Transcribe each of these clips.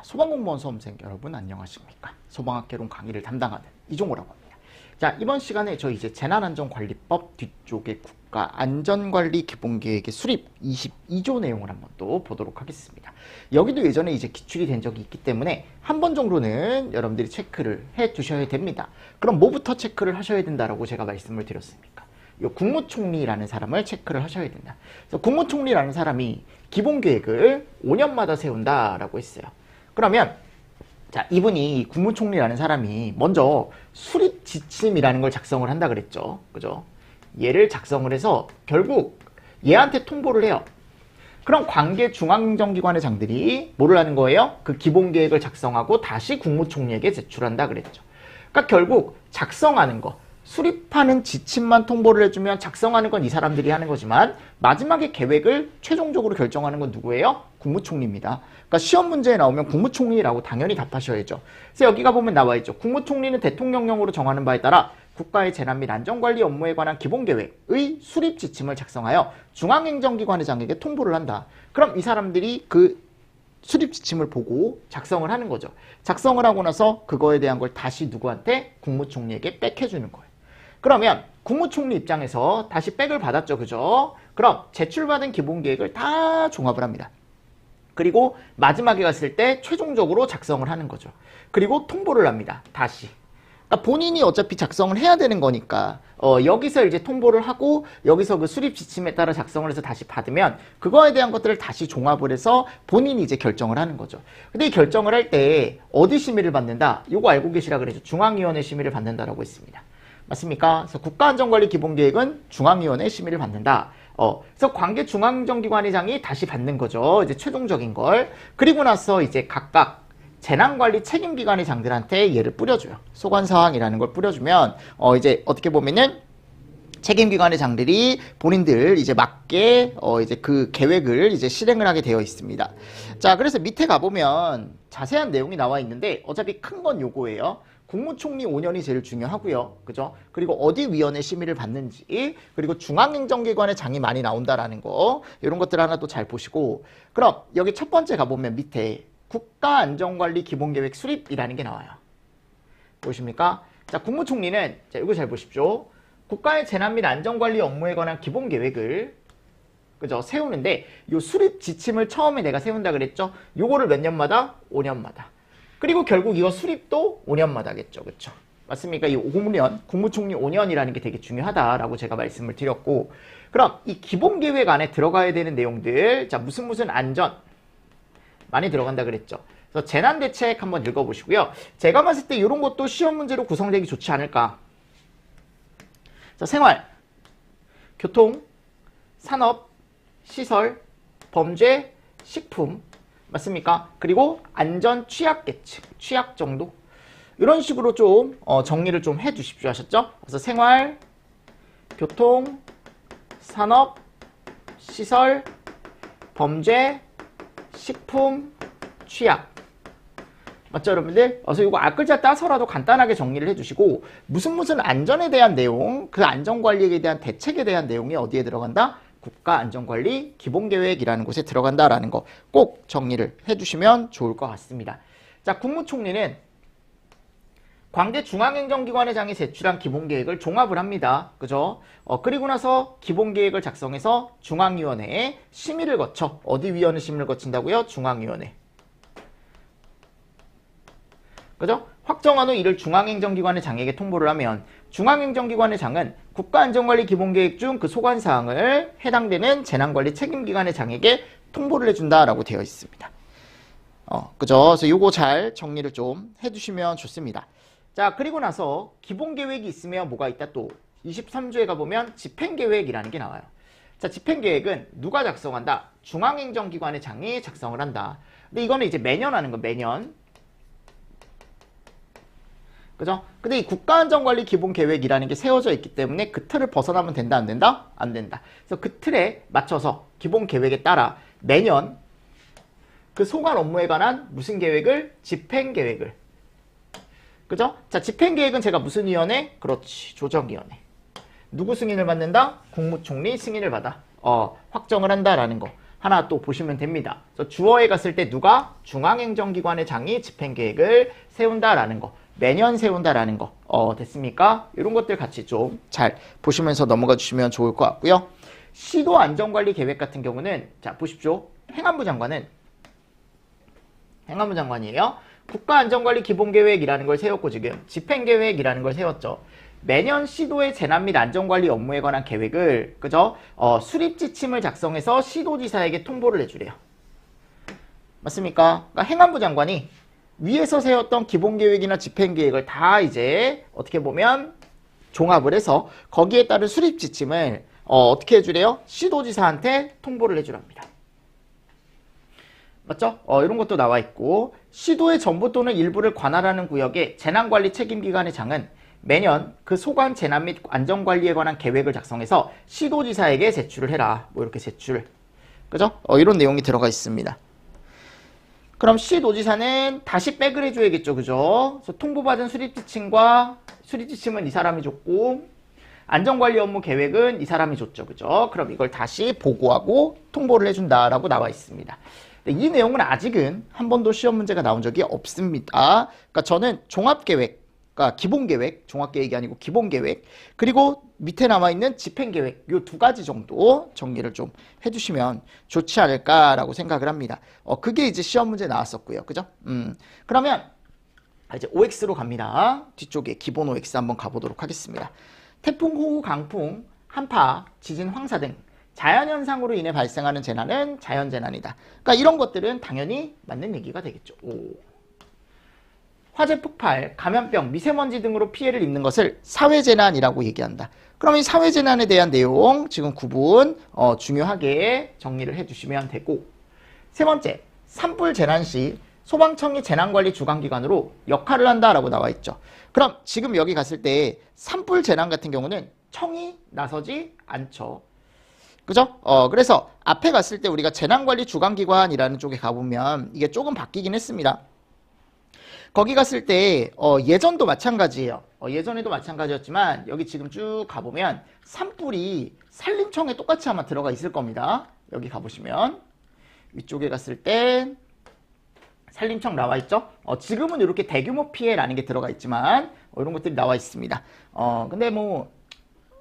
소방공무원 수험생 여러분 안녕하십니까? 소방학개론 강의를 담당하는 이종호라고 합니다. 자, 이번 시간에 저 이제 재난안전관리법 뒤쪽의 국가안전관리 기본계획의 수립 22조 내용을 한번 또 보도록 하겠습니다. 여기도 예전에 이제 기출이 된 적이 있기 때문에 한 번 정도는 여러분들이 체크를 해 두셔야 됩니다. 그럼 뭐부터 체크를 하셔야 된다라고 제가 말씀을 드렸습니까? 이 국무총리라는 사람을 체크를 하셔야 된다. 그래서 국무총리라는 사람이 기본계획을 5년마다 세운다라고 했어요. 그러면 자, 이분이 국무총리라는 사람이 먼저 수립 지침이라는 걸 작성을 한다 그랬죠. 그죠? 얘를 작성을 해서 결국 얘한테 통보를 해요. 그럼 관계 중앙행정기관의 장들이 뭐를 하는 거예요? 그 기본계획을 작성하고 다시 국무총리에게 제출한다 그랬죠. 그러니까 결국 작성하는 거, 수립하는 지침만 통보를 해주면 작성하는 건 이 사람들이 하는 거지만 마지막에 계획을 최종적으로 결정하는 건 누구예요? 국무총리입니다. 그러니까 시험 문제에 나오면 국무총리라고 당연히 답하셔야죠. 그래서 여기가 보면 나와 있죠. 국무총리는 대통령령으로 정하는 바에 따라 국가의 재난 및 안전관리 업무에 관한 기본계획의 수립 지침을 작성하여 중앙행정기관의 장에게 통보를 한다. 그럼 이 사람들이 그 수립 지침을 보고 작성을 하는 거죠. 작성을 하고 나서 그거에 대한 걸 다시 누구한테? 국무총리에게 백해주는 거예요. 그러면 국무총리 입장에서 다시 백을 받았죠. 그죠? 그럼 제출받은 기본계획을 다 종합을 합니다. 그리고 마지막에 갔을 때 최종적으로 작성을 하는 거죠. 그리고 통보를 합니다. 다시. 그러니까 본인이 어차피 작성을 해야 되는 거니까 여기서 이제 통보를 하고 여기서 그 수립 지침에 따라 작성을 해서 다시 받으면 그거에 대한 것들을 다시 종합을 해서 본인이 이제 결정을 하는 거죠. 근데 이 결정을 할 때 어디 심의를 받는다? 이거 알고 계시라 그랬죠. 중앙위원회 심의를 받는다라고 했습니다. 맞습니까? 그래서 국가안전관리 기본계획은 중앙위원회 심의를 받는다. 그래서 관계 중앙정기관의장이 다시 받는 거죠. 이제 최종적인 걸. 그리고 나서 이제 각각 재난관리 책임기관의 장들한테 얘를 뿌려줘요. 소관사항이라는 걸 뿌려주면, 이제 어떻게 보면은 책임기관의 장들이 본인들 이제 맞게, 이제 그 계획을 이제 실행을 하게 되어 있습니다. 자, 그래서 밑에 가보면 자세한 내용이 나와 있는데 어차피 큰 건 요거예요. 국무총리 5년이 제일 중요하고요. 그죠? 그리고 어디 위원회 심의를 받는지, 그리고 중앙행정기관의 장이 많이 나온다라는 거, 이런 것들 하나 또 잘 보시고, 그럼 여기 첫 번째 가보면 밑에 국가안전관리 기본계획 수립이라는 게 나와요. 보십니까? 자, 국무총리는, 자, 이거 잘 보십시오. 국가의 재난 및 안전관리 업무에 관한 기본계획을, 그죠? 세우는데, 요 수립 지침을 처음에 내가 세운다 그랬죠? 요거를 몇 년마다? 5년마다. 그리고 결국 이거 수립도 5년마다겠죠. 그쵸? 맞습니까? 이 5년, 국무총리 5년이라는 게 되게 중요하다라고 제가 말씀을 드렸고, 그럼 이 기본계획 안에 들어가야 되는 내용들, 자, 무슨 안전 많이 들어간다 그랬죠. 그래서 재난대책 한번 읽어보시고요. 제가 봤을 때 이런 것도 시험 문제로 구성되기 좋지 않을까. 자, 생활, 교통, 산업, 시설, 범죄, 식품, 맞습니까? 그리고 안전 취약계층, 취약 정도 이런 식으로 좀 정리를 좀 해주십시오 하셨죠? 그래서 생활, 교통, 산업, 시설, 범죄, 식품, 취약. 맞죠, 여러분들? 그래서 이거 앞글자 따서라도 간단하게 정리를 해주시고 무슨 안전에 대한 내용, 그 안전관리에 대한 대책에 대한 내용이 어디에 들어간다? 국가안전관리 기본계획이라는 곳에 들어간다라는 거 꼭 정리를 해주시면 좋을 것 같습니다. 자, 국무총리는 관계 중앙행정기관의 장이 제출한 기본계획을 종합을 합니다. 그죠? 그리고 나서 기본계획을 작성해서 중앙위원회에 심의를 거쳐 어디 위원회 심의를 거친다고요? 중앙위원회. 그죠? 확정한 후 이를 중앙행정기관의 장에게 통보를 하면 중앙행정기관의 장은 국가안전관리 기본계획 중 그 소관사항을 해당되는 재난관리 책임기관의 장에게 통보를 해준다라고 되어 있습니다. 그죠? 그래서 요거 잘 정리를 좀 해주시면 좋습니다. 자, 그리고 나서 기본계획이 있으면 뭐가 있다 또 23조에 가보면 집행계획이라는 게 나와요. 자, 집행계획은 누가 작성한다? 중앙행정기관의 장이 작성을 한다. 근데 이거는 이제 매년 하는 거, 매년. 그죠? 근데 이 국가안전관리 기본계획이라는 게 세워져 있기 때문에 그 틀을 벗어나면 된다, 안 된다? 안 된다. 그래서 그 틀에 맞춰서 기본계획에 따라 매년 그 소관 업무에 관한 무슨 계획을? 집행계획을. 그죠? 자, 집행계획은 제가 무슨 위원회? 그렇지, 조정위원회. 누구 승인을 받는다? 국무총리 승인을 받아. 확정을 한다라는 거. 하나 또 보시면 됩니다. 그래서 주어에 갔을 때 누가? 중앙행정기관의 장이 집행계획을 세운다라는 거. 매년 세운다라는 거. 됐습니까? 이런 것들 같이 좀 잘 보시면서 넘어가 주시면 좋을 것 같고요. 시도 안전관리 계획 같은 경우는 자 보십시오. 행안부 장관이에요. 국가안전관리 기본계획이라는 걸 세웠고 지금 집행계획이라는 걸 세웠죠. 매년 시도의 재난 및 안전관리 업무에 관한 계획을 그죠? 수립지침을 작성해서 시도지사에게 통보를 해주래요. 맞습니까? 그러니까 행안부 장관이 위에서 세웠던 기본계획이나 집행계획을 다 이제 어떻게 보면 종합을 해서 거기에 따른 수립지침을 어떻게 해주래요? 시도지사한테 통보를 해주랍니다. 맞죠? 이런 것도 나와 있고 시도의 전부 또는 일부를 관할하는 구역의 재난관리 책임기관의 장은 매년 그 소관 재난 및 안전관리에 관한 계획을 작성해서 시도지사에게 제출을 해라. 뭐 이렇게 제출. 그죠? 이런 내용이 들어가 있습니다. 그럼 시도지사는 다시 백을 해줘야겠죠. 그죠? 그래서 통보받은 수립지침은 이 사람이 줬고 안전관리 업무 계획은 이 사람이 줬죠. 그죠? 그럼 이걸 다시 보고하고 통보를 해준다라고 나와 있습니다. 이 내용은 아직은 한 번도 시험 문제가 나온 적이 없습니다. 그러니까 저는 종합계획, 그러니까 기본계획, 종합계획이 아니고 기본계획, 그리고 밑에 남아있는 집행계획, 이 두 가지 정도 정리를 좀 해주시면 좋지 않을까라고 생각을 합니다. 그게 이제 시험 문제 나왔었고요. 그죠? 그러면 이제 OX로 갑니다. 뒤쪽에 기본 OX 한번 가보도록 하겠습니다. 태풍, 호우, 강풍, 한파, 지진, 황사 등 자연현상으로 인해 발생하는 재난은 자연재난이다. 그러니까 이런 것들은 당연히 맞는 얘기가 되겠죠. 화재 폭발, 감염병, 미세먼지 등으로 피해를 입는 것을 사회재난이라고 얘기한다. 그럼 이 사회재난에 대한 내용 지금 구분 중요하게 정리를 해주시면 되고, 세 번째, 산불 재난 시 소방청이 재난관리 주관기관으로 역할을 한다라고 나와 있죠. 그럼 지금 여기 갔을 때 산불 재난 같은 경우는 청이 나서지 않죠. 그죠? 그래서 앞에 갔을 때 우리가 재난관리 주관기관이라는 쪽에 가보면 이게 조금 바뀌긴 했습니다. 거기 갔을 때 예전도 마찬가지예요. 예전에도 마찬가지였지만 여기 지금 쭉 가보면 산불이 산림청에 똑같이 아마 들어가 있을 겁니다. 여기 가보시면 위쪽에 갔을 때 산림청 나와 있죠? 지금은 이렇게 대규모 피해라는 게 들어가 있지만 이런 것들이 나와 있습니다. 근데 뭐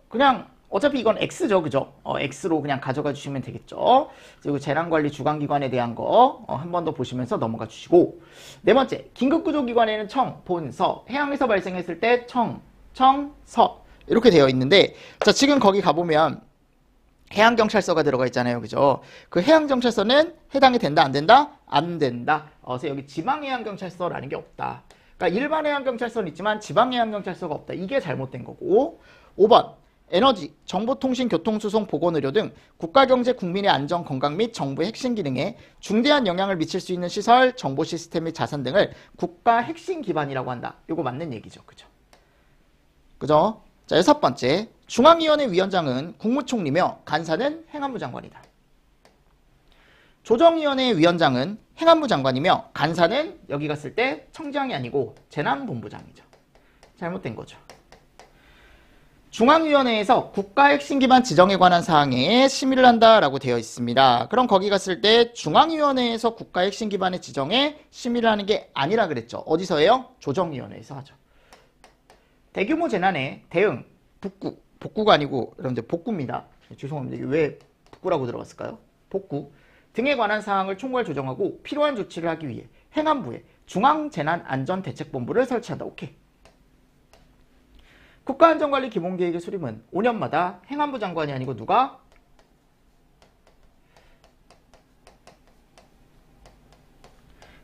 그냥 어차피 이건 X죠. 그죠? X로 그냥 가져가 주시면 되겠죠. 그리고 재난관리 주관기관에 대한 거 한 번 더 보시면서 넘어가 주시고, 네 번째, 긴급구조기관에는 청, 본, 서, 해양에서 발생했을 때 청, 서 이렇게 되어 있는데, 자 지금 거기 가보면 해양경찰서가 들어가 있잖아요. 그죠? 그 해양경찰서는 해당이 된다 안 된다? 안 된다. 그래서 여기 지방해양경찰서라는 게 없다. 그러니까 일반 해양경찰서는 있지만 지방해양경찰서가 없다. 이게 잘못된 거고. 5번 에너지, 정보통신, 교통수송, 보건의료 등 국가경제, 국민의 안전, 건강 및 정부의 핵심 기능에 중대한 영향을 미칠 수 있는 시설, 정보 시스템 및 자산 등을 국가 핵심 기반이라고 한다. 이거 맞는 얘기죠. 그죠? 그죠? 자, 6번째, 중앙위원회 위원장은 국무총리며 간사는 행안부 장관이다. 조정위원회 위원장은 행안부 장관이며 간사는 여기 갔을 때 청장이 아니고 재난본부장이죠. 잘못된 거죠. 중앙위원회에서 국가 핵심 기반 지정에 관한 사항에 심의를 한다라고 되어 있습니다. 그럼 거기 갔을 때 중앙위원회에서 국가 핵심 기반의 지정에 심의를 하는 게 아니라 그랬죠. 어디서 해요? 조정위원회에서 하죠. 대규모 재난에 대응, 복구가 아니고 여러분들 복구입니다. 죄송합니다. 이게 왜 복구라고 들어갔을까요? 복구 등에 관한 사항을 총괄 조정하고 필요한 조치를 하기 위해 행안부에 중앙재난안전대책본부를 설치한다. 오케이. 국가안전관리 기본계획의 수립은 5년마다 행안부 장관이 아니고 누가?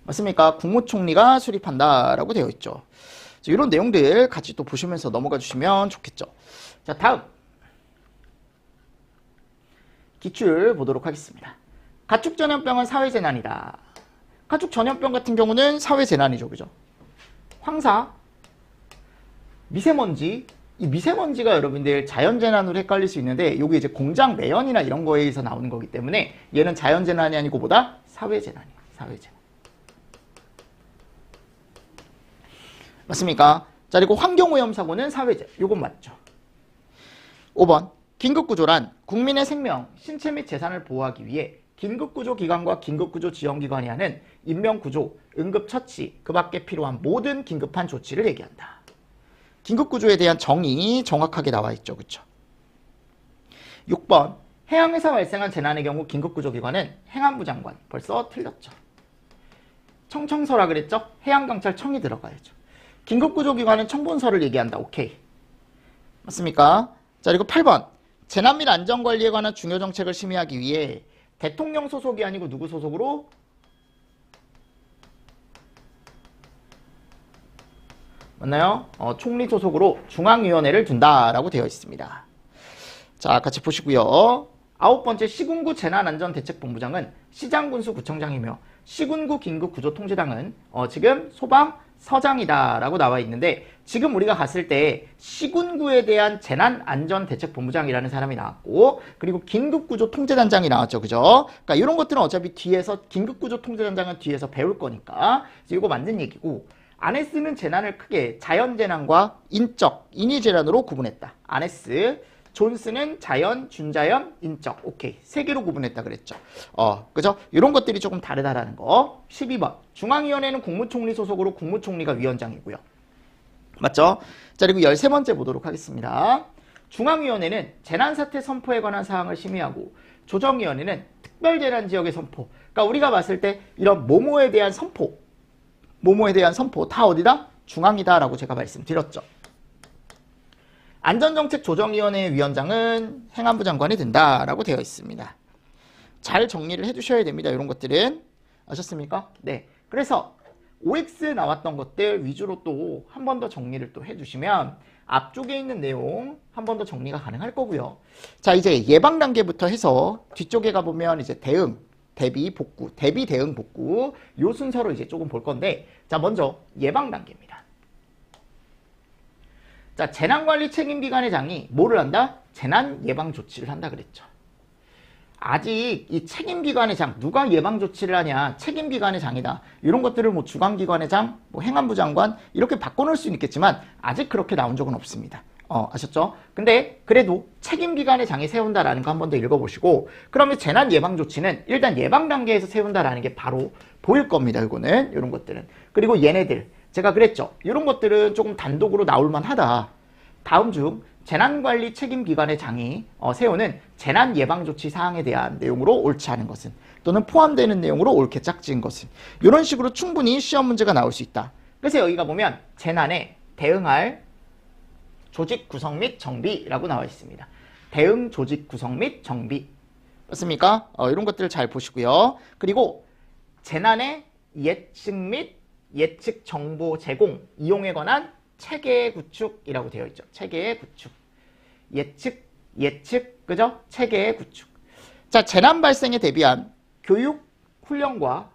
맞습니까? 국무총리가 수립한다라고 되어 있죠. 이런 내용들 같이 또 보시면서 넘어가 주시면 좋겠죠. 자, 다음 기출 보도록 하겠습니다. 가축전염병은 사회재난이다. 가축전염병 같은 경우는 사회재난이죠. 그죠? 황사, 미세먼지, 이 미세먼지가 여러분들 자연재난으로 헷갈릴 수 있는데 여기 이제 공장 매연이나 이런 거에 의해서 나오는 거기 때문에 얘는 자연재난이 아니고 뭐다? 사회재난이에요. 사회재난. 맞습니까? 자, 그리고 환경오염 사고는 사회재. 요건 맞죠. 5번. 긴급구조란 국민의 생명, 신체 및 재산을 보호하기 위해 긴급구조기관과 긴급구조지원기관이 하는 인명구조, 응급처치, 그 밖에 필요한 모든 긴급한 조치를 얘기한다. 긴급구조에 대한 정의 정확하게 나와 있죠. 그쵸? 6번 해양에서 발생한 재난의 경우 긴급구조기관은 행안부 장관. 벌써 틀렸죠. 청청서라 그랬죠? 해양경찰청이 들어가야죠. 긴급구조기관은 청본서를 얘기한다. 오케이. 맞습니까? 자, 그리고 8번 재난 및 안전관리에 관한 중요 정책을 심의하기 위해 대통령 소속이 아니고 누구 소속으로? 맞나요? 총리 소속으로 중앙위원회를 둔다라고 되어 있습니다. 자, 같이 보시고요. 9번째 시군구 재난안전대책본부장은 시장군수구청장이며 시군구 긴급구조통제당은 지금 소방서장이다라고 나와 있는데 지금 우리가 갔을 때 시군구에 대한 재난안전대책본부장이라는 사람이 나왔고 그리고 긴급구조통제단장이 나왔죠. 그죠? 그러니까 이런 것들은 어차피 뒤에서 긴급구조통제단장은 뒤에서 배울 거니까 이거 맞는 얘기고 아네스는 재난을 크게 자연재난과 인적, 인위재난으로 구분했다. 아네스 존스는 자연, 준자연, 인적. 오케이. 세 개로 구분했다 그랬죠. 그죠? 이런 것들이 조금 다르다라는 거. 12번. 중앙위원회는 국무총리 소속으로 국무총리가 위원장이고요. 맞죠? 자, 그리고 13번째 보도록 하겠습니다. 중앙위원회는 재난사태 선포에 관한 사항을 심의하고 조정위원회는 특별재난지역의 선포. 그러니까 우리가 봤을 때 이런 모모에 대한 선포 다 어디다? 중앙이다라고 제가 말씀드렸죠. 안전정책조정위원회 위원장은 행안부 장관이 된다라고 되어 있습니다. 잘 정리를 해두셔야 됩니다. 이런 것들은. 아셨습니까? 네. 그래서 OX 나왔던 것들 위주로 또 한 번 더 정리를 또 해주시면 앞쪽에 있는 내용 한 번 더 정리가 가능할 거고요. 자, 이제 예방 단계부터 해서 뒤쪽에 가보면 이제 대응, 대비, 복구, 대비, 대응, 복구 요 순서로 이제 조금 볼 건데 자, 먼저 예방 단계입니다. 자, 재난관리 책임기관의 장이 뭐를 한다? 재난 예방 조치를 한다 그랬죠. 아직 이 책임기관의 장, 누가 예방 조치를 하냐? 책임기관의 장이다. 이런 것들을 뭐 주관기관의 장, 뭐 행안부 장관 이렇게 바꿔놓을 수는 있겠지만 아직 그렇게 나온 적은 없습니다. 아셨죠? 근데 그래도 책임기관의 장이 세운다라는 거 한 번 더 읽어보시고 그러면 재난 예방 조치는 일단 예방 단계에서 세운다라는 게 바로 보일 겁니다. 이거는 이런 것들은. 그리고 얘네들 제가 그랬죠. 이런 것들은 조금 단독으로 나올만 하다. 다음 중 재난관리 책임기관의 장이 세우는 재난예방조치 사항에 대한 내용으로 옳지 않은 것은 또는 포함되는 내용으로 옳게 짝지은 것은 이런 식으로 충분히 시험 문제가 나올 수 있다. 그래서 여기가 보면 재난에 대응할 조직 구성 및 정비라고 나와 있습니다. 대응 조직 구성 및 정비. 맞습니까? 이런 것들을 잘 보시고요. 그리고 재난의 예측 및 예측 정보 제공, 이용에 관한 체계 구축이라고 되어 있죠. 체계 구축. 예측, 그죠? 체계 구축. 자, 재난 발생에 대비한 교육, 훈련과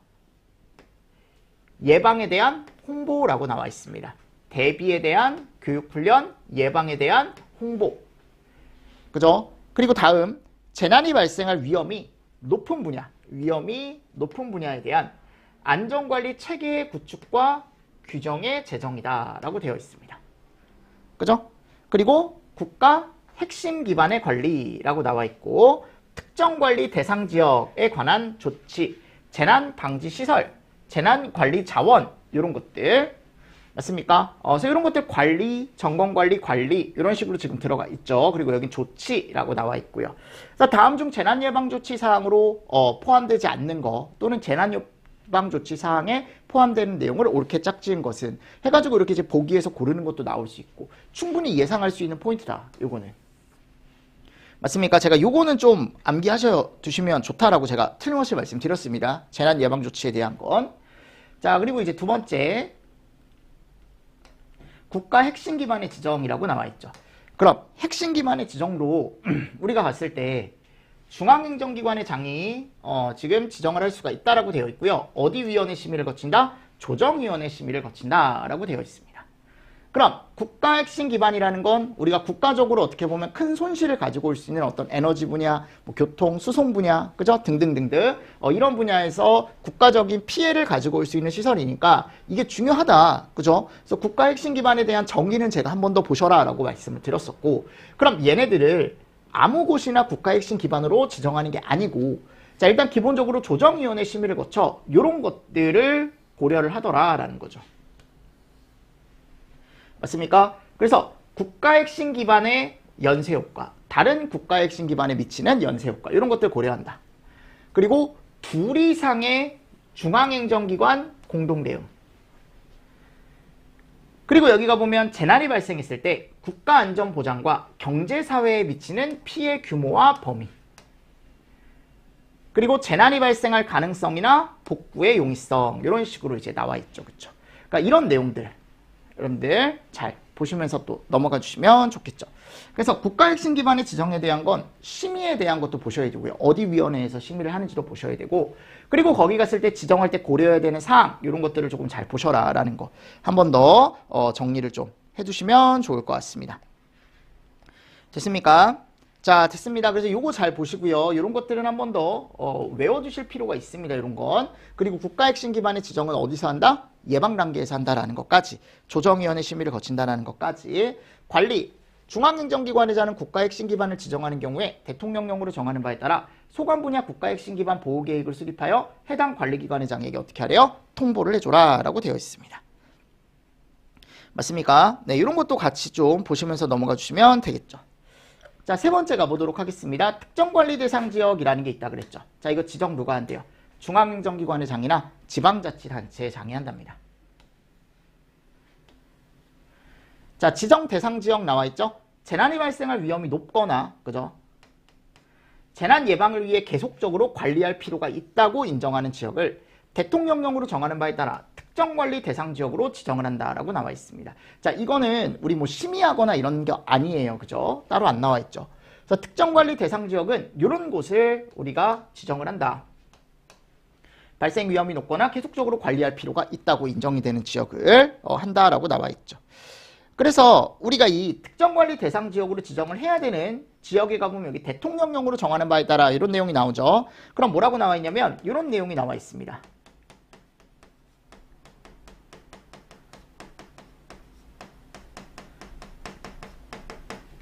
예방에 대한 홍보라고 나와 있습니다. 대비에 대한 교육, 훈련, 예방에 대한 홍보. 그죠? 그리고 다음, 재난이 발생할 위험이 높은 분야에 대한 안전관리 체계의 구축과 규정의 제정이다 라고 되어 있습니다. 그죠? 그리고 국가 핵심 기반의 관리라고 나와 있고 특정관리 대상 지역에 관한 조치, 재난방지시설, 재난관리 자원 이런 것들 맞습니까? 그래서 이런 것들 관리, 점검관리, 관리 이런 식으로 지금 들어가 있죠. 그리고 여기 조치라고 나와 있고요. 그래서 다음 중 재난예방조치 사항으로 포함되지 않는 거 또는 재난예방조치 사항에 포함되는 내용을 옳게 짝지은 것은 해가지고 이렇게 이제 보기에서 고르는 것도 나올 수 있고 충분히 예상할 수 있는 포인트다. 요거는. 맞습니까? 제가 요거는 좀 암기하셔 두시면 좋다라고 제가 틀림없이 말씀드렸습니다. 재난예방조치에 대한 건. 자, 그리고 이제 두 번째. 국가 핵심 기반의 지정이라고 나와 있죠. 그럼 핵심 기반의 지정으로 우리가 봤을 때 중앙행정기관의 장이 지금 지정을 할 수가 있다라고 되어 있고요. 어디 위원회 심의를 거친다? 조정위원회 심의를 거친다라고 되어 있습니다. 그럼 국가 핵심 기반이라는 건 우리가 국가적으로 어떻게 보면 큰 손실을 가지고 올 수 있는 어떤 에너지 분야, 뭐 교통, 수송 분야, 그죠? 등등등등 이런 분야에서 국가적인 피해를 가지고 올 수 있는 시설이니까 이게 중요하다, 그죠? 그래서 국가 핵심 기반에 대한 정의는 제가 한 번 더 보셔라라고 말씀을 드렸었고, 그럼 얘네들을 아무 곳이나 국가 핵심 기반으로 지정하는 게 아니고 자, 일단 기본적으로 조정위원회 심의를 거쳐 이런 것들을 고려를 하더라라는 거죠. 맞습니까? 그래서 국가핵심 기반의 연쇄효과, 다른 국가핵심 기반에 미치는 연쇄효과 이런 것들 고려한다. 그리고 둘 이상의 중앙행정기관 공동대응. 그리고 여기가 보면 재난이 발생했을 때 국가안전보장과 경제사회에 미치는 피해 규모와 범위. 그리고 재난이 발생할 가능성이나 복구의 용이성 이런 식으로 이제 나와 있죠. 그렇죠? 그러니까 이런 내용들 여러분들 잘 보시면서 또 넘어가 주시면 좋겠죠. 그래서 국가핵심 기반의 지정에 대한 건 심의에 대한 것도 보셔야 되고요. 어디 위원회에서 심의를 하는지도 보셔야 되고, 그리고 거기 갔을 때 지정할 때 고려해야 되는 사항 이런 것들을 조금 잘 보셔라 라는 거 한 번 더 정리를 좀 해두시면 좋을 것 같습니다. 됐습니까? 자, 됐습니다. 그래서 요거 잘 보시고요. 이런 것들은 한 번 더 외워두실 필요가 있습니다. 이런 건. 그리고 국가핵심 기반의 지정은 어디서 한다? 예방 단계에서 한다라는 것까지, 조정위원회 심의를 거친다라는 것까지, 관리, 중앙행정기관에 자는 국가핵심 기반을 지정하는 경우에 대통령령으로 정하는 바에 따라 소관 분야 국가핵심 기반 보호계획을 수립하여 해당 관리기관의 장에게 어떻게 하래요? 통보를 해줘라 라고 되어 있습니다. 맞습니까? 네, 이런 것도 같이 좀 보시면서 넘어가 주시면 되겠죠. 자, 세 번째 가보도록 하겠습니다. 특정관리대상지역이라는 게 있다 그랬죠. 자, 이거 지정 누가 한대요? 중앙행정기관의 장이나 지방자치단체의 장이 한답니다. 자, 지정 대상지역 나와 있죠? 재난이 발생할 위험이 높거나, 그죠? 재난 예방을 위해 계속적으로 관리할 필요가 있다고 인정하는 지역을 대통령령으로 정하는 바에 따라 특정관리 대상지역으로 지정을 한다라고 나와 있습니다. 자, 이거는 우리 뭐 심의하거나 이런 게 아니에요. 그죠? 따로 안 나와 있죠. 그래서 특정관리 대상지역은 이런 곳을 우리가 지정을 한다. 발생 위험이 높거나 계속적으로 관리할 필요가 있다고 인정이 되는 지역을 한다라고 나와 있죠. 그래서 우리가 이 특정관리 대상지역으로 지정을 해야 되는 지역에 가보면 여기 대통령령으로 정하는 바에 따라 이런 내용이 나오죠. 그럼 뭐라고 나와 있냐면 이런 내용이 나와 있습니다.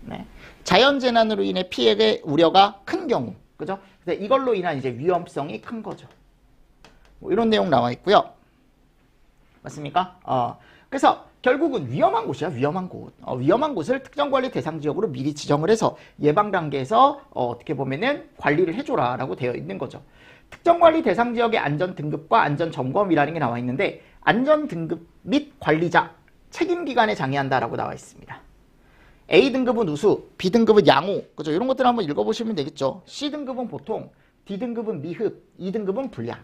네. 자연재난으로 인해 피해의 우려가 큰 경우, 그죠? 그래서 이걸로 인한 이제 위험성이 큰 거죠. 뭐 이런 내용 나와 있고요. 맞습니까? 그래서 결국은 위험한 곳이야, 위험한 곳. 위험한 곳을 특정관리 대상지역으로 미리 지정을 해서 예방 단계에서 어떻게 보면은 관리를 해줘라라고 되어 있는 거죠. 특정관리 대상지역의 안전등급과 안전점검이라는 게 나와 있는데 안전등급 및 관리자, 책임기관에 장의한다라고 나와 있습니다. A등급은 우수, B등급은 양호, 그죠? 이런 것들 한번 읽어보시면 되겠죠. C등급은 보통, D등급은 미흡, E등급은 불량.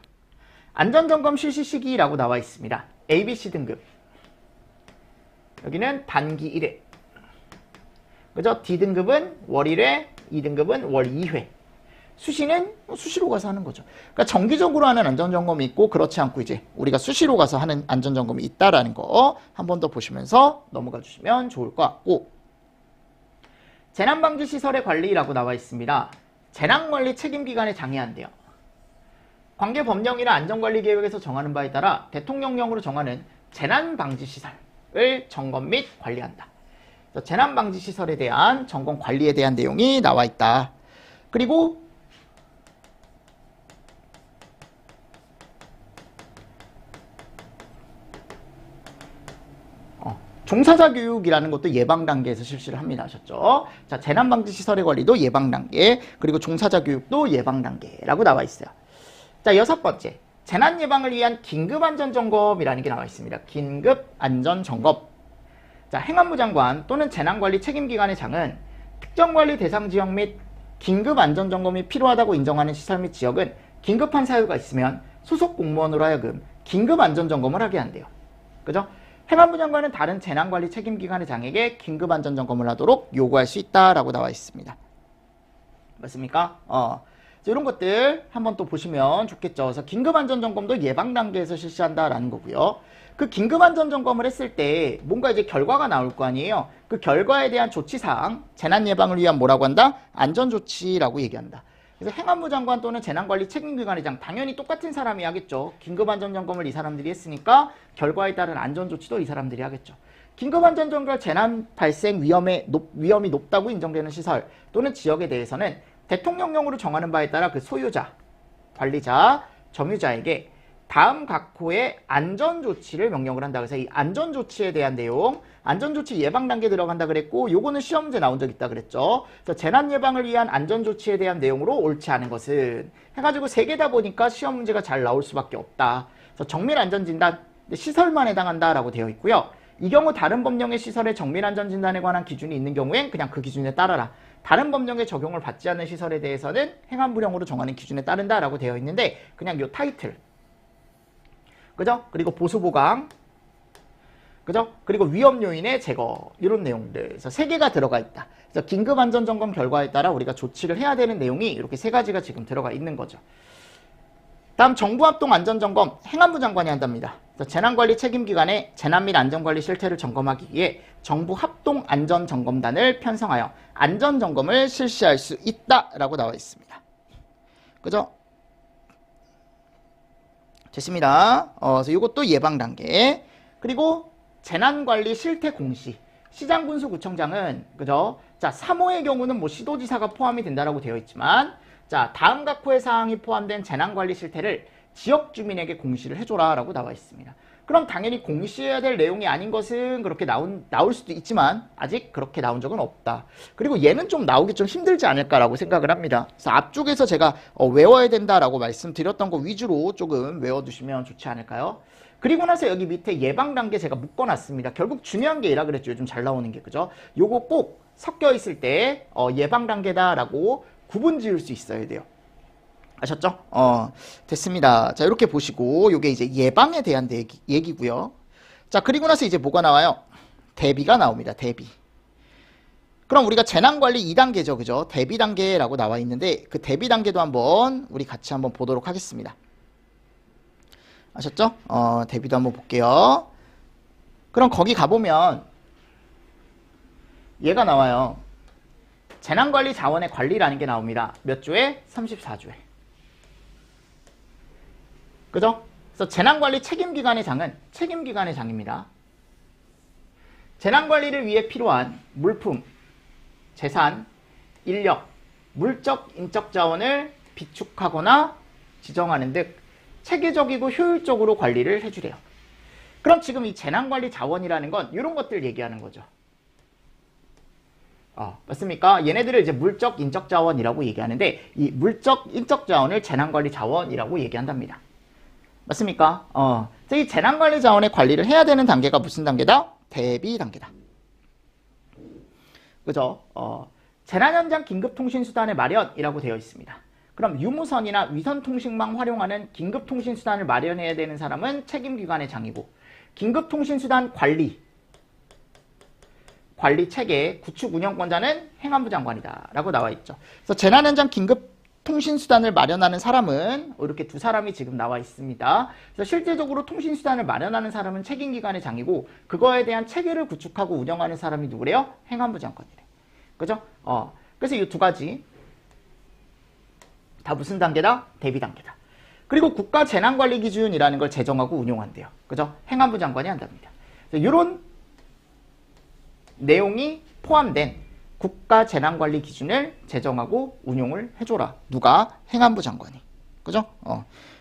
안전점검 실시 시기라고 나와 있습니다. A, B, C 등급. 여기는 단기 1회. 그죠? D등급은 월 1회, E등급은 월 2회. 수시는 수시로 가서 하는 거죠. 그러니까 정기적으로 하는 안전점검이 있고 그렇지 않고 이제 우리가 수시로 가서 하는 안전점검이 있다라는 거 한 번 더 보시면서 넘어가 주시면 좋을 것 같고, 재난방지시설의 관리라고 나와 있습니다. 재난관리 책임기관에 장의한대요. 관계법령이나 안전관리계획에서 정하는 바에 따라 대통령령으로 정하는 재난방지시설을 점검 및 관리한다. 재난방지시설에 대한 점검 관리에 대한 내용이 나와 있다. 그리고 종사자 교육이라는 것도 예방 단계에서 실시를 합니다. 아셨죠? 자, 재난방지 시설의 관리도 예방 단계, 그리고 종사자 교육도 예방 단계라고 나와 있어요. 자, 여섯 번째. 재난 예방을 위한 긴급 안전 점검이라는 게 나와 있습니다. 긴급 안전 점검. 자, 행안부 장관 또는 재난관리 책임기관의 장은 특정관리 대상 지역 및 긴급 안전 점검이 필요하다고 인정하는 시설 및 지역은 긴급한 사유가 있으면 소속 공무원으로 하여금 긴급 안전 점검을 하게 한대요. 그죠? 행안부 장관은 다른 재난관리 책임기관의 장에게 긴급안전점검을 하도록 요구할 수 있다라고 나와 있습니다. 맞습니까? 이런 것들 한번 또 보시면 좋겠죠. 그래서 긴급안전점검도 예방 단계에서 실시한다라는 거고요. 그 긴급안전점검을 했을 때 뭔가 이제 결과가 나올 거 아니에요. 그 결과에 대한 조치사항, 재난 예방을 위한 뭐라고 한다? 안전조치라고 얘기한다. 그래서 행안부 장관 또는 재난관리 책임기관의 장, 당연히 똑같은 사람이 하겠죠. 긴급안전점검을 이 사람들이 했으니까 결과에 따른 안전조치도 이 사람들이 하겠죠. 긴급안전점검 재난 발생 위험이 높다고 인정되는 시설 또는 지역에 대해서는 대통령령으로 정하는 바에 따라 그 소유자, 관리자, 점유자에게 다음 각 호의 안전조치를 명령을 한다. 그래서 이 안전조치에 대한 내용, 안전조치 예방 단계 들어간다 그랬고, 요거는 시험 문제 나온 적 있다 그랬죠. 그래서 재난 예방을 위한 안전조치에 대한 내용으로 옳지 않은 것은 해가지고 3개다 보니까 시험 문제가 잘 나올 수밖에 없다. 그래서 정밀안전진단, 시설만 해당한다라고 되어 있고요. 이 경우 다른 법령의 시설의 정밀안전진단에 관한 기준이 있는 경우엔 그냥 그 기준에 따라라. 다른 법령의 적용을 받지 않는 시설에 대해서는 행안부령으로 정하는 기준에 따른다라고 되어 있는데, 그냥 요 타이틀, 그죠? 그리고 보수보강, 그죠? 그리고 위험 요인의 제거, 이런 내용들. 그래서 3개가 들어가 있다. 그래서 긴급안전점검 결과에 따라 우리가 조치를 해야 되는 내용이 이렇게 3가지가 지금 들어가 있는 거죠. 다음 정부합동안전점검, 행안부 장관이 한답니다. 그래서 재난관리 책임기관의 재난 및 안전관리 실태를 점검하기 위해 정부합동안전점검단을 편성하여 안전점검을 실시할 수 있다라고 나와 있습니다. 그죠? 됐습니다. 그래서 이것도 예방 단계. 그리고 재난관리 실태 공시. 시장군수구청장은, 그죠? 자, 3호의 경우는 뭐 시도지사가 포함이 된다라고 되어 있지만, 자, 다음 각 호의 사항이 포함된 재난관리 실태를 지역 주민에게 공시를 해줘라 라고 나와 있습니다. 그럼 당연히 공시해야 될 내용이 아닌 것은 그렇게 나올 수도 있지만 아직 그렇게 나온 적은 없다. 그리고 얘는 좀 나오기 좀 힘들지 않을까라고 생각을 합니다. 그래서 앞쪽에서 제가 외워야 된다라고 말씀드렸던 거 위주로 조금 외워두시면 좋지 않을까요? 그리고 나서 여기 밑에 예방 단계 제가 묶어놨습니다. 결국 중요한 게 이라 그랬죠. 요즘 잘 나오는 게, 그죠? 요거 꼭 섞여 있을 때 예방 단계다라고 구분 지을 수 있어야 돼요. 아셨죠? 됐습니다. 자, 이렇게 보시고 요게 이제 예방에 대한 얘기고요. 자, 그리고 나서 이제 뭐가 나와요? 대비가 나옵니다. 대비. 그럼 우리가 재난관리 2단계죠. 그죠? 대비 단계라고 나와 있는데 그 대비 단계도 한번 우리 같이 한번 보도록 하겠습니다. 아셨죠? 대비도 한번 볼게요. 그럼 거기 가보면 얘가 나와요. 재난관리 자원의 관리라는 게 나옵니다. 몇 조에? 34조에. 그죠? 그래서 재난관리 책임기관의 장은 책임기관의 장입니다. 재난관리를 위해 필요한 물품, 재산, 인력, 물적, 인적 자원을 비축하거나 지정하는 등 체계적이고 효율적으로 관리를 해주래요. 그럼 지금 이 재난관리 자원이라는 건 이런 것들 얘기하는 거죠. 맞습니까? 얘네들을 이제 물적, 인적 자원이라고 얘기하는데 이 물적, 인적 자원을 재난관리 자원이라고 얘기한답니다. 맞습니까? 이 재난관리 자원의 관리를 해야 되는 단계가 무슨 단계다? 대비 단계다. 그죠? 재난현장 긴급통신수단의 마련이라고 되어 있습니다. 그럼 유무선이나 위선통신망 활용하는 긴급통신수단을 마련해야 되는 사람은 책임기관의 장이고, 긴급통신수단 관리 체계 구축 운영권자는 행안부 장관이다 라고 나와 있죠. 그래서 재난현장 긴급통신수단을 마련하는 사람은 이렇게 2사람이 지금 나와 있습니다. 그래서 실제적으로 통신수단을 마련하는 사람은 책임기관의 장이고, 그거에 대한 체계를 구축하고 운영하는 사람이 누구래요? 행안부 장관이래. 그죠? 그래서 이 2가지 다 무슨 단계다? 대비 단계다. 그리고 국가재난관리기준이라는 걸 제정하고 운용한대요. 그죠? 행안부 장관이 한답니다. 이런 내용이 포함된 국가재난관리 기준을 제정하고 운용을 해줘라. 누가? 행안부 장관이. 그죠?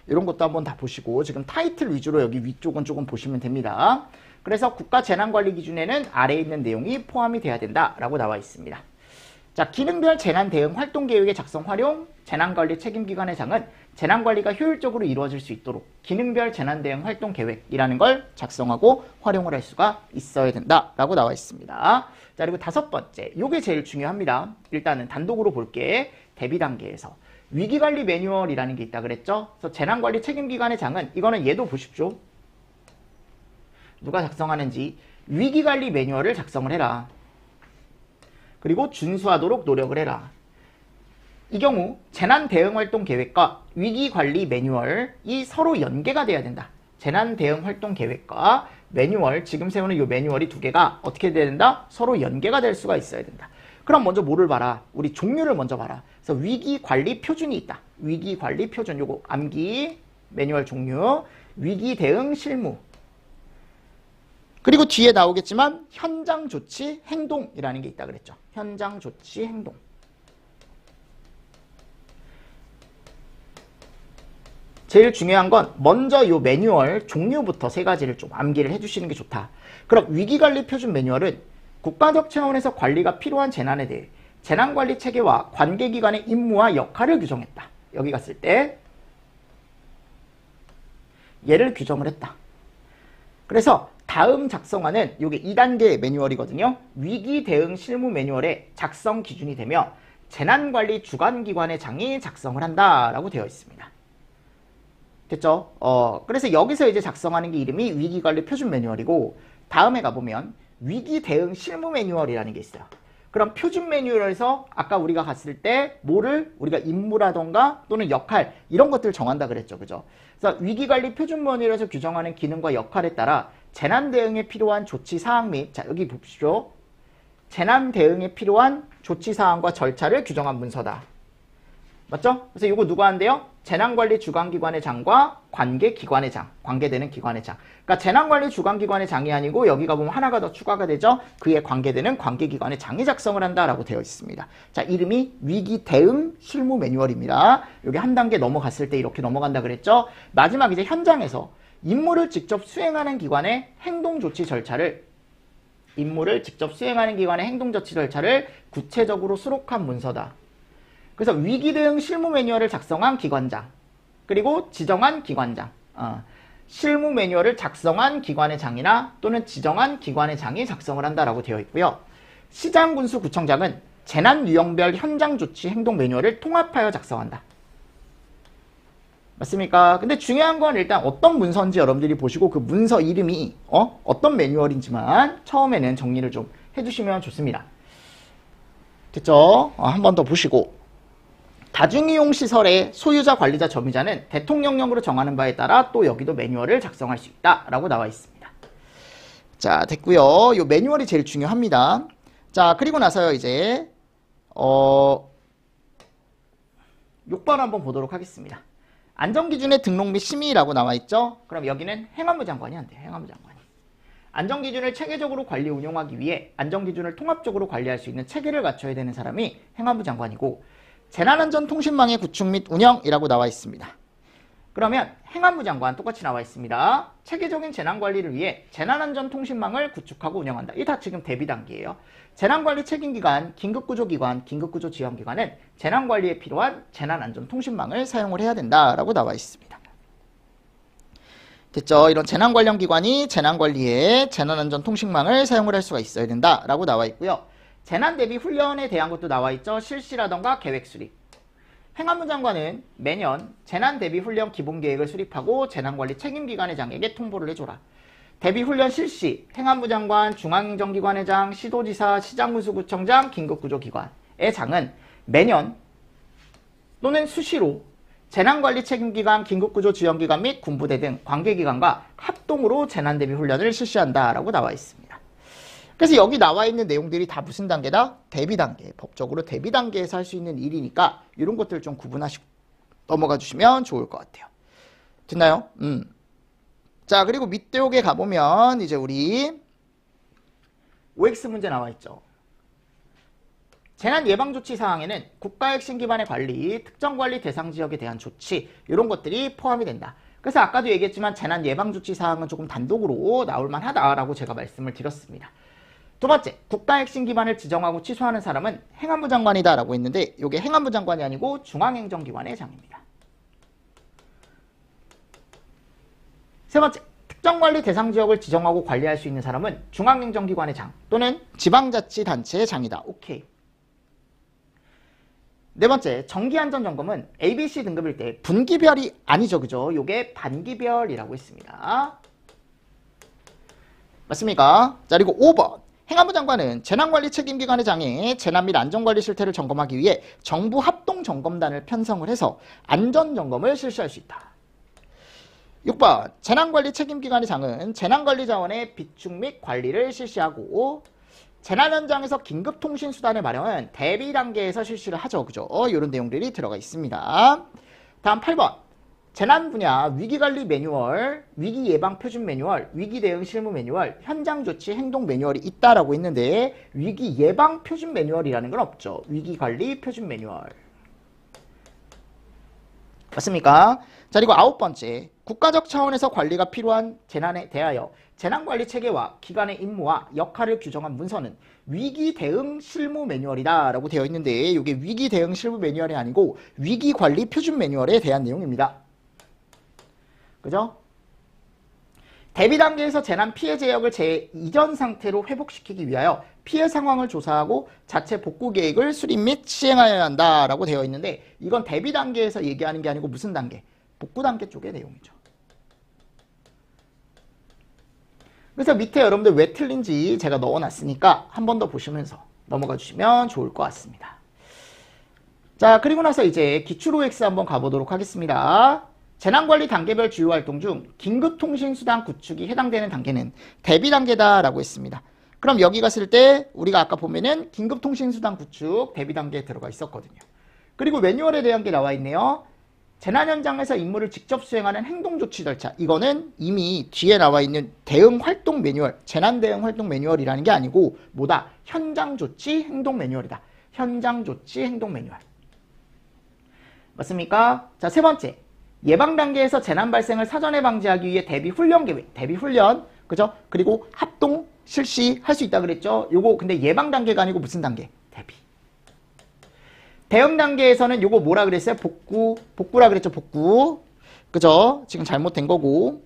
이런 것도 한번 다 보시고, 지금 타이틀 위주로 여기 위쪽은 조금 보시면 됩니다. 그래서 국가재난관리 기준에는 아래에 있는 내용이 포함이 돼야 된다라고 나와 있습니다. 자, 기능별 재난 대응 활동 계획의 작성 활용, 재난관리 책임기관의 장은 재난관리가 효율적으로 이루어질 수 있도록 기능별 재난 대응 활동 계획이라는 걸 작성하고 활용을 할 수가 있어야 된다라고 나와 있습니다. 자, 그리고 5번째, 요게 제일 중요합니다. 일단은 단독으로 볼게. 대비 단계에서 위기관리 매뉴얼이라는 게 있다 그랬죠? 그래서 재난관리 책임기관의 장은, 이거는 얘도 보십시오. 누가 작성하는지 위기관리 매뉴얼을 작성을 해라. 그리고 준수하도록 노력을 해라. 이 경우 재난대응활동계획과 위기관리 매뉴얼이 서로 연계가 돼야 된다. 재난대응활동계획과 매뉴얼, 지금 세우는 이 매뉴얼이 2개가 어떻게 돼야 된다? 서로 연계가 될 수가 있어야 된다. 그럼 먼저 뭐를 봐라? 우리 종류를 먼저 봐라. 그래서 위기관리 표준이 있다. 위기관리 표준, 요거 암기, 매뉴얼 종류, 위기대응 실무, 그리고 뒤에 나오겠지만 현장조치 행동이라는 게 있다 그랬죠. 현장조치 행동. 제일 중요한 건 먼저 요 매뉴얼 종류부터 세 가지를 좀 암기를 해주시는 게 좋다. 그럼 위기관리 표준 매뉴얼은 국가적 차원에서 관리가 필요한 재난에 대해 재난관리 체계와 관계기관의 임무와 역할을 규정했다. 여기 갔을 때 얘를 규정을 했다. 그래서 다음 작성하는 이게 2단계 매뉴얼이거든요. 위기 대응 실무 매뉴얼의 작성 기준이 되며 재난관리 주관기관의 장이 작성을 한다라고 되어 있습니다. 됐죠? 그래서 여기서 이제 작성하는 게 이름이 위기관리 표준 매뉴얼이고 다음에 가보면 위기 대응 실무 매뉴얼이라는 게 있어요. 그럼 표준 매뉴얼에서 아까 우리가 갔을 때 뭐를 우리가 임무라던가 또는 역할 이런 것들을 정한다 그랬죠. 그죠? 그래서 위기관리 표준 매뉴얼에서 규정하는 기능과 역할에 따라 재난 대응에 필요한 조치 사항 및 자 여기 보십시오. 재난 대응에 필요한 조치 사항과 절차를 규정한 문서다. 맞죠? 그래서 이거 누가 한대요? 재난관리 주관기관의 장과 관계기관의 장, 관계되는 기관의 장. 그러니까 재난관리 주관기관의 장이 아니고 여기가 보면 하나가 더 추가가 되죠. 그에 관계되는 관계기관의 장이 작성을 한다라고 되어 있습니다. 자, 이름이 위기 대응 실무 매뉴얼입니다. 여기 한 단계 넘어갔을 때 이렇게 넘어간다 그랬죠. 마지막 이제 현장에서 임무를 직접 수행하는 기관의 행동조치 절차를 구체적으로 수록한 문서다. 그래서 위기 대응 실무 매뉴얼을 작성한 기관장, 그리고 지정한 기관장, 실무 매뉴얼을 작성한 기관의 장이나 또는 지정한 기관의 장이 작성을 한다라고 되어 있고요. 시장군수구청장은 재난 유형별 현장 조치 행동 매뉴얼을 통합하여 작성한다. 맞습니까? 근데 중요한 건 일단 어떤 문서인지 여러분들이 보시고 그 문서 이름이 어떤 매뉴얼인지만 처음에는 정리를 좀 해주시면 좋습니다. 됐죠? 한 번 더 보시고 다중이용 시설의 소유자, 관리자, 점유자는 대통령령으로 정하는 바에 따라 또 여기도 매뉴얼을 작성할 수 있다라고 나와 있습니다. 자, 됐고요. 요 매뉴얼이 제일 중요합니다. 자, 그리고 나서요 이제 6번 한번 보도록 하겠습니다. 안전기준의 등록 및 심의라고 나와 있죠. 그럼 여기는 행안부 장관이 한대요. 행안부 장관이. 안전기준을 체계적으로 관리 운용하기 위해 안전기준을 통합적으로 관리할 수 있는 체계를 갖춰야 되는 사람이 행안부 장관이고 재난안전통신망의 구축 및 운영이라고 나와 있습니다. 그러면 행안부 장관 똑같이 나와 있습니다. 체계적인 재난관리를 위해 재난안전통신망을 구축하고 운영한다. 이게 다 지금 대비 단계예요. 재난관리 책임기관, 긴급구조기관, 긴급구조지원기관은 재난관리에 필요한 재난안전통신망을 사용을 해야 된다라고 나와 있습니다. 됐죠? 이런 재난 관련 기관이 재난관리에 재난안전통신망을 사용을 할 수가 있어야 된다라고 나와 있고요. 재난 대비 훈련에 대한 것도 나와 있죠. 실시라던가 계획 수립. 행안부 장관은 매년 재난 대비 훈련 기본 계획을 수립하고 재난관리 책임기관의 장에게 통보를 해줘라. 대비 훈련 실시, 행안부 장관, 중앙행정기관의 장, 시도지사, 시장군수구청장, 긴급구조기관의 장은 매년 또는 수시로 재난관리 책임기관, 긴급구조지원기관 및 군부대 등 관계기관과 합동으로 재난대비 훈련을 실시한다라고 나와 있습니다. 그래서 여기 나와 있는 내용들이 다 무슨 단계다? 대비 단계. 법적으로 대비 단계에서 할 수 있는 일이니까 이런 것들을 좀 구분하시고 넘어가 주시면 좋을 것 같아요. 됐나요? 자, 그리고 밑대옥에 가보면 이제 우리 OX 문제 나와 있죠. 재난 예방 조치 사항에는 국가 핵심 기반의 관리, 특정 관리 대상 지역에 대한 조치 이런 것들이 포함이 된다. 그래서 아까도 얘기했지만 재난 예방 조치 사항은 조금 단독으로 나올 만하다라고 제가 말씀을 드렸습니다. 두 번째, 국가 핵심 기반을 지정하고 취소하는 사람은 행안부 장관이다라고 했는데 이게 행안부 장관이 아니고 중앙행정기관의 장입니다. 세 번째, 특정관리 대상 지역을 지정하고 관리할 수 있는 사람은 중앙행정기관의 장 또는 지방자치단체의 장이다. 오케이. 네 번째, 정기안전점검은 ABC 등급일 때 분기별이 아니죠. 그죠? 요게 반기별이라고 했습니다. 맞습니까? 자, 그리고 5번. 행안부 장관은 재난관리 책임기관의 장에 재난 및 안전관리 실태를 점검하기 위해 정부 합동점검단을 편성을 해서 안전점검을 실시할 수 있다. 6번. 재난관리 책임기관의 장은 재난관리 자원의 비축 및 관리를 실시하고 재난 현장에서 긴급통신수단의 마련은 대비 단계에서 실시를 하죠. 그죠? 이런 내용들이 들어가 있습니다. 다음 8번. 재난 분야 위기관리 매뉴얼, 위기예방 표준 매뉴얼, 위기대응 실무 매뉴얼, 현장조치 행동 매뉴얼이 있다라고 했는데 위기예방 표준 매뉴얼이라는 건 없죠. 위기관리 표준 매뉴얼. 맞습니까? 자, 그리고 9번째, 국가적 차원에서 관리가 필요한 재난에 대하여 재난관리 체계와 기관의 임무와 역할을 규정한 문서는 위기 대응 실무 매뉴얼이다 라고 되어 있는데, 이게 위기 대응 실무 매뉴얼이 아니고 위기 관리 표준 매뉴얼에 대한 내용입니다. 그죠? 대비 단계에서 재난 피해 지역을 이전 상태로 회복시키기 위하여 피해 상황을 조사하고 자체 복구 계획을 수립 및 시행하여야 한다라고 되어 있는데, 이건 대비 단계에서 얘기하는 게 아니고 무슨 단계? 복구 단계 쪽의 내용이죠. 그래서 밑에 여러분들 왜 틀린지 제가 넣어놨으니까 한 번 더 보시면서 넘어가 주시면 좋을 것 같습니다. 자, 그리고 나서 이제 기출 OX 한번 가보도록 하겠습니다. 재난관리 단계별 주요 활동 중 긴급통신수단 구축이 해당되는 단계는 대비 단계다라고 했습니다. 그럼 여기 갔을 때 우리가 아까 보면은 긴급통신수단 구축 대비 단계에 들어가 있었거든요. 그리고 매뉴얼에 대한 게 나와 있네요. 재난 현장에서 임무를 직접 수행하는 행동조치 절차. 이거는 이미 뒤에 나와 있는 대응활동 매뉴얼, 재난대응활동 매뉴얼이라는 게 아니고 뭐다? 현장조치 행동 매뉴얼이다. 현장조치 행동 매뉴얼. 맞습니까? 자, 세 번째. 예방 단계에서 재난 발생을 사전에 방지하기 위해 대비 훈련 계획, 대비 훈련, 그죠? 그리고 합동 실시할 수 있다 그랬죠? 요거 근데 예방 단계가 아니고 무슨 단계? 대비. 대응 단계에서는 요거 뭐라 그랬어요? 복구라 그랬죠? 복구. 그죠? 지금 잘못된 거고.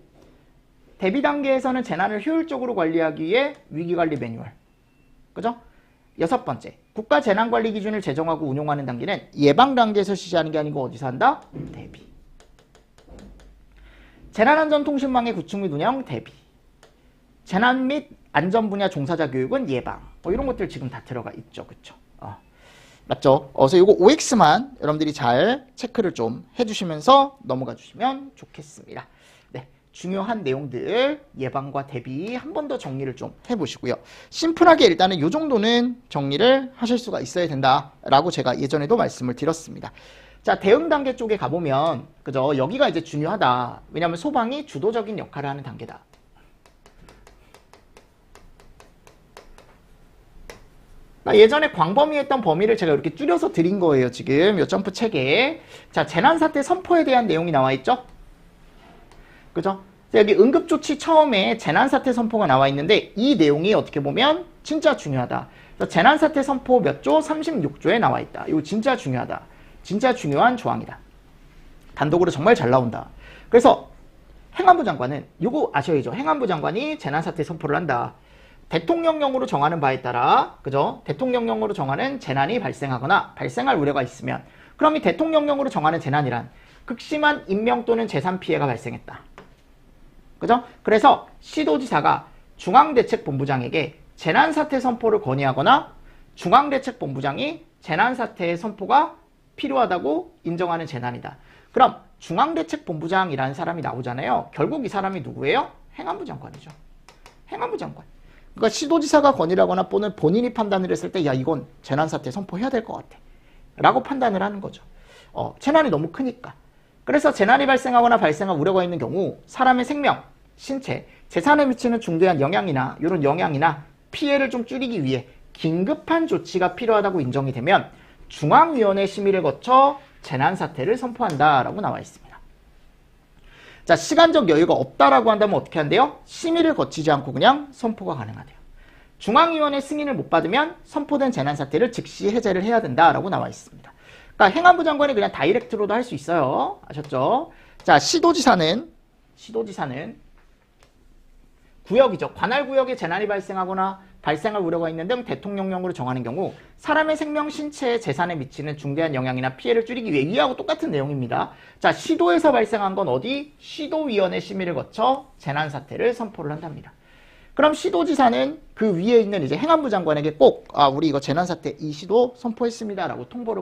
대비 단계에서는 재난을 효율적으로 관리하기 위해 위기관리 매뉴얼. 그죠? 여섯 번째. 국가 재난관리 기준을 제정하고 운용하는 단계는 예방 단계에서 실시하는 게 아니고 어디서 한다? 대비. 재난안전통신망의 구축 및 운영 대비. 재난 및 안전 분야 종사자 교육은 예방. 이런 것들 지금 다 들어가 있죠. 그쵸? 맞죠? 그래서 이거 OX만 여러분들이 잘 체크를 좀 해주시면서 넘어가 주시면 좋겠습니다. 네, 중요한 내용들 예방과 대비 한 번 더 정리를 좀 해보시고요. 심플하게 일단은 이 정도는 정리를 하실 수가 있어야 된다라고 제가 예전에도 말씀을 드렸습니다. 자, 대응 단계 쪽에 가보면, 그죠? 여기가 이제 중요하다. 왜냐하면 소방이 주도적인 역할을 하는 단계다. 예전에 광범위 했던 범위를 제가 이렇게 줄여서 드린 거예요. 지금 이 점프 책에. 자, 재난사태 선포에 대한 내용이 나와 있죠? 그죠? 여기 응급조치 처음에 재난사태 선포가 나와 있는데 이 내용이 어떻게 보면 진짜 중요하다. 재난사태 선포 몇 조? 36조에 나와 있다. 이거 진짜 중요하다. 진짜 중요한 조항이다. 단독으로 정말 잘 나온다. 그래서 행안부 장관은 이거 아셔야죠. 행안부 장관이 재난사태 선포를 한다. 대통령령으로 정하는 바에 따라, 그죠? 대통령령으로 정하는 재난이 발생하거나 발생할 우려가 있으면, 그럼 이 대통령령으로 정하는 재난이란 극심한 인명 또는 재산 피해가 발생했다. 그죠? 그래서 시도지사가 중앙대책본부장에게 재난사태 선포를 건의하거나 중앙대책본부장이 재난사태의 선포가 필요하다고 인정하는 재난이다. 그럼 중앙대책본부장이라는 사람이 나오잖아요. 결국 이 사람이 누구예요? 행안부 장관이죠. 행안부 장관. 그러니까 시도지사가 건의하거나 또는 본인이 판단을 했을 때 야, 이건 재난사태 선포해야 될 것 같아 라고 판단을 하는 거죠. 재난이 너무 크니까. 그래서 재난이 발생하거나 발생할 우려가 있는 경우 사람의 생명, 신체, 재산에 미치는 중대한 영향이나 이런 영향이나 피해를 좀 줄이기 위해 긴급한 조치가 필요하다고 인정이 되면 중앙위원회 심의를 거쳐 재난사태를 선포한다라고 나와 있습니다. 자, 시간적 여유가 없다라고 한다면 어떻게 한대요? 심의를 거치지 않고 그냥 선포가 가능하대요. 중앙위원회 승인을 못 받으면 선포된 재난사태를 즉시 해제를 해야 된다라고 나와 있습니다. 그러니까 행안부 장관이 그냥 다이렉트로도 할 수 있어요. 아셨죠? 자, 시도지사는 구역이죠. 관할 구역에 재난이 발생하거나 발생할 우려가 있는 등 대통령령으로 정하는 경우 사람의 생명, 신체, 재산에 미치는 중대한 영향이나 피해를 줄이기 위해 위하고 똑같은 내용입니다. 자, 시도에서 발생한 건 어디? 시도위원회 심의를 거쳐 재난사태를 선포를 한답니다. 그럼 시도지사는 그 위에 있는 이제 행안부 장관에게 꼭 우리 이거 재난사태 이 시도 선포했습니다라고 통보를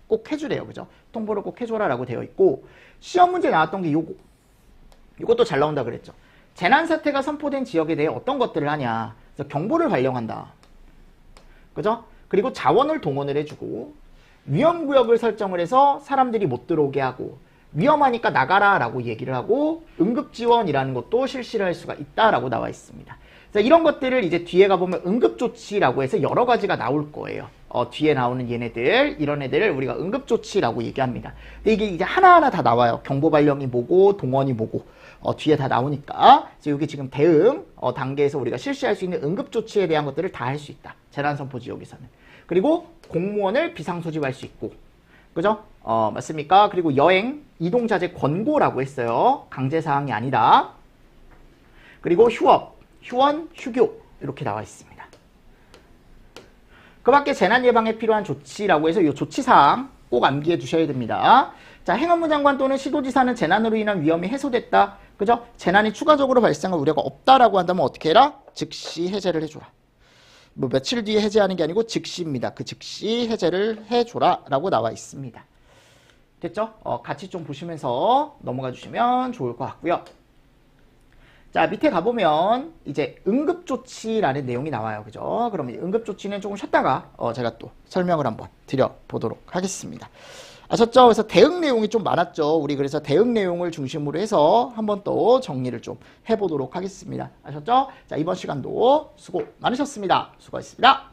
꼭 해주래요. 그죠? 통보를 꼭 해줘라라고 되어 있고, 시험 문제 나왔던 게 요것도 잘 나온다 그랬죠. 재난사태가 선포된 지역에 대해 어떤 것들을 하냐. 그래서 경보를 발령한다. 그죠? 그리고 자원을 동원을 해주고, 위험구역을 설정을 해서 사람들이 못 들어오게 하고, 위험하니까 나가라 라고 얘기를 하고, 응급지원이라는 것도 실시를 할 수가 있다라고 나와 있습니다. 그래서 이런 것들을 이제 뒤에 가보면 응급조치라고 해서 여러 가지가 나올 거예요. 뒤에 나오는 얘네들, 이런 애들을 우리가 응급조치라고 얘기합니다. 근데 이게 이제 하나하나 다 나와요. 경보발령이 뭐고, 동원이 뭐고, 뒤에 다 나오니까, 이게 지금 대응 단계에서 우리가 실시할 수 있는 응급조치에 대한 것들을 다 할 수 있다. 재난선포 지역에서는. 그리고 공무원을 비상소집할 수 있고, 그죠? 맞습니까? 그리고 여행, 이동자재 권고라고 했어요. 강제사항이 아니다. 그리고 휴업, 휴원, 휴교 이렇게 나와 있습니다. 그 밖에 재난 예방에 필요한 조치라고 해서 이 조치사항 꼭 암기해 두셔야 됩니다. 자, 행안부 장관 또는 시도지사는 재난으로 인한 위험이 해소됐다. 그죠? 재난이 추가적으로 발생할 우려가 없다라고 한다면 어떻게 해라? 즉시 해제를 해줘라. 뭐 며칠 뒤에 해제하는 게 아니고 즉시입니다. 그 즉시 해제를 해줘라 라고 나와 있습니다. 됐죠? 같이 좀 보시면서 넘어가 주시면 좋을 것 같고요. 자, 밑에 가보면 이제 응급조치라는 내용이 나와요. 그죠? 그러면 응급조치는 조금 쉬었다가 제가 또 설명을 한번 드려보도록 하겠습니다. 아셨죠? 그래서 대응 내용이 좀 많았죠. 우리 그래서 대응 내용을 중심으로 해서 한번 또 정리를 좀 해보도록 하겠습니다. 아셨죠? 자, 이번 시간도 수고 많으셨습니다. 수고하셨습니다.